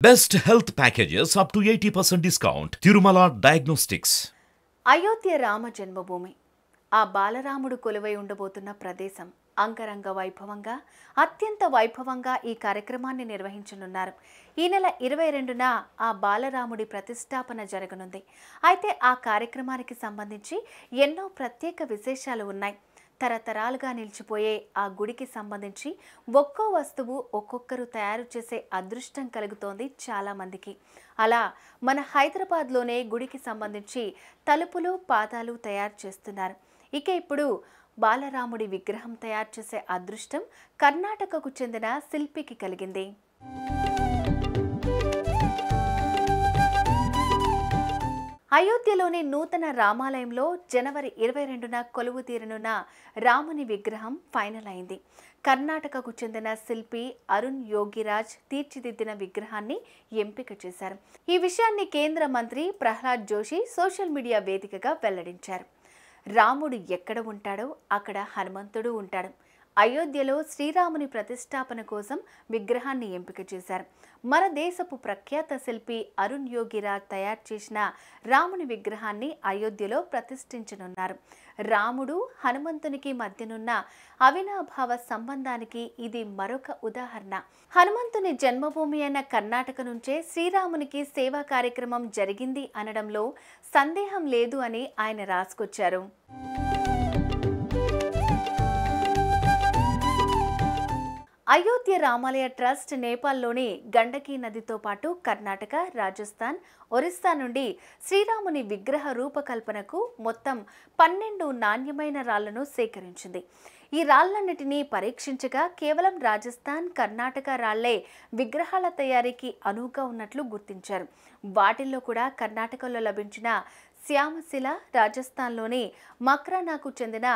Best health packages up to 80% discount. Tirumala Diagnostics. Ayodhya Rama జన్మభూమి ఆ బాలరాముడు కొలువై ఉండబోతున్న ప్రదేశం అంగరంగ వైభవంగా అత్యంత వైభవంగా ఈ కార్యక్రమాన్ని నిర్వహించనున్నారు. ఈ నెల 22న ఆ బాలరాముడి ప్రతిష్టాపన జరగనుంది. అయితే ఆ కార్యక్రమానికి సంబంధించి ఎన్నో ప్రత్యేక విశేషాలు ఉన్నాయి. తరతరాలుగా నిలిచిపోయే ఆ గుడికి సంబంధించి ఒక్కో వస్తువు ఒక్కొక్కరు తయారు చేసే అదృష్టం కలుగుతోంది చాలామందికి. అలా మన హైదరాబాద్లోనే గుడికి సంబంధించి తలుపులు పాదాలు తయారు చేస్తున్నారు. ఇక ఇప్పుడు బాలరాముడి విగ్రహం తయారు చేసే అదృష్టం కర్ణాటకకు చెందిన శిల్పికి కలిగింది. అయోధ్యలోని నూతన రామాలయంలో జనవరి 22న కొలువు తీరనున్న రాముని విగ్రహం ఫైనల్ అయింది. కర్ణాటకకు చెందిన శిల్పి అరుణ్ యోగిరాజ్ తీర్చిదిద్దిన విగ్రహాన్ని ఎంపిక చేశారు. ఈ విషయాన్ని కేంద్ర మంత్రి ప్రహ్లాద్ జోషి సోషల్ మీడియా వేదికగా వెల్లడించారు. రాముడు ఎక్కడ ఉంటాడో అక్కడ హనుమంతుడు ఉంటాడు. అయోధ్యలో శ్రీరాముని ప్రతిష్టాపన కోసం విగ్రహాన్ని ఎంపిక చేశారు. మన దేశపు ప్రఖ్యాత శిల్పి అరుణ్ యోగిరాజ్ తయారు చేసిన రాముని విగ్రహాన్ని అయోధ్యలో ప్రతిష్ఠించనున్నారు. రాముడు హనుమంతునికి మధ్యనున్న అవినాభావ సంబంధానికి ఇది మరొక ఉదాహరణ. హనుమంతుని జన్మభూమి అయిన కర్ణాటక నుంచే శ్రీరామునికి సేవా కార్యక్రమం జరిగింది అనడంలో సందేహం లేదు అని ఆయన రాసుకొచ్చారు. అయోధ్య రామాలయ ట్రస్ట్ నేపాల్లోని గండకీ నదితో పాటు కర్ణాటక, రాజస్థాన్, ఒరిస్సా నుండి శ్రీరాముని విగ్రహ రూపకల్పనకు మొత్తం 12 నాణ్యమైన రాళ్లను సేకరించింది. ఈ రాళ్లన్నిటినీ పరీక్షించగా కేవలం రాజస్థాన్, కర్ణాటక రాళ్లే విగ్రహాల తయారీకి అనువుగా ఉన్నట్లు గుర్తించారు. వాటిల్లో కూడా కర్ణాటకలో లభించిన శ్యామశిల, రాజస్థాన్లోని మక్రానాకు చెందిన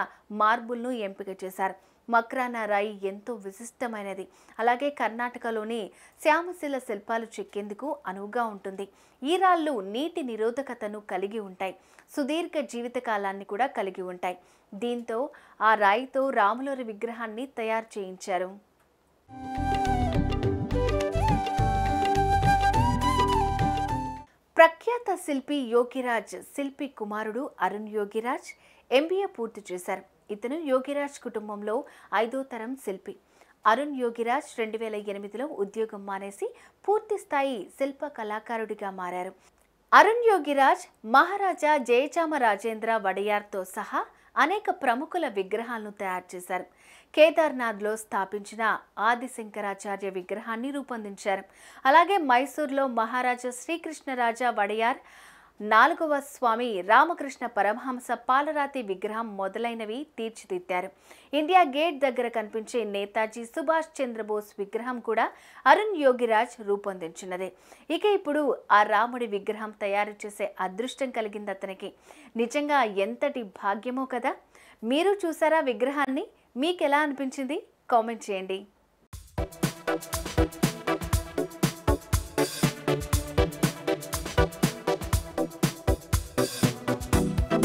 మార్బుల్ను ఎంపిక చేశారు. మక్రానా రాయి ఎంతో విశిష్టమైనది. అలాగే కర్ణాటకలోని శ్యామశిల శిల్పాలు చెక్కేందుకు అనువుగా ఉంటుంది. ఈ రాళ్ళు నీటి నిరోధకతను కలిగి ఉంటాయి. సుదీర్ఘ జీవితకాలాన్ని కూడా కలిగి ఉంటాయి. దీంతో ఆ రాయితో రాములవారి విగ్రహాన్ని తయారు చేయించారు. ప్రఖ్యాత శిల్పి యోగిరాజ్ శిల్పి కుమారుడు అరుణ్ యోగిరాజ్ MBA పూర్తి చేశారు. ఇతను యోగిరాజ్ కుటుంబంలో 5వ తరం శిల్పి. అరుణ్ యోగిరాజ్ 2008లో ఉద్యోగం మానేసి పూర్తి స్థాయి శిల్ప కళాకారుడిగా మారారు. అరుణ్ యోగిరాజ్ మహారాజా జయచామరాజేంద్ర వడయార్తో సహా అనేక ప్రముఖుల విగ్రహాలను తయారు చేశారు. కేదార్నాథ్లో స్థాపించిన ఆదిశంకరాచార్య విగ్రహాన్ని రూపొందించారు. అలాగే మైసూర్లో మహారాజా శ్రీకృష్ణరాజా వడయార్, 4వ స్వామి రామకృష్ణ పరమహంస పాలరాతి విగ్రహం మొదలైనవి తీర్చిదిద్దారు. ఇండియా గేట్ దగ్గర కనిపించే నేతాజీ సుభాష్ చంద్రబోస్ విగ్రహం కూడా అరుణ్ యోగిరాజ్ రూపొందించినదే. ఇక ఇప్పుడు ఆ రాముడి విగ్రహం తయారు చేసే అదృష్టం కలిగింది అతనికి. నిజంగా ఎంతటి భాగ్యమో కదా. మీరు చూసారా విగ్రహాన్ని? మీకెలా అనిపించింది? కామెంట్ చేయండి.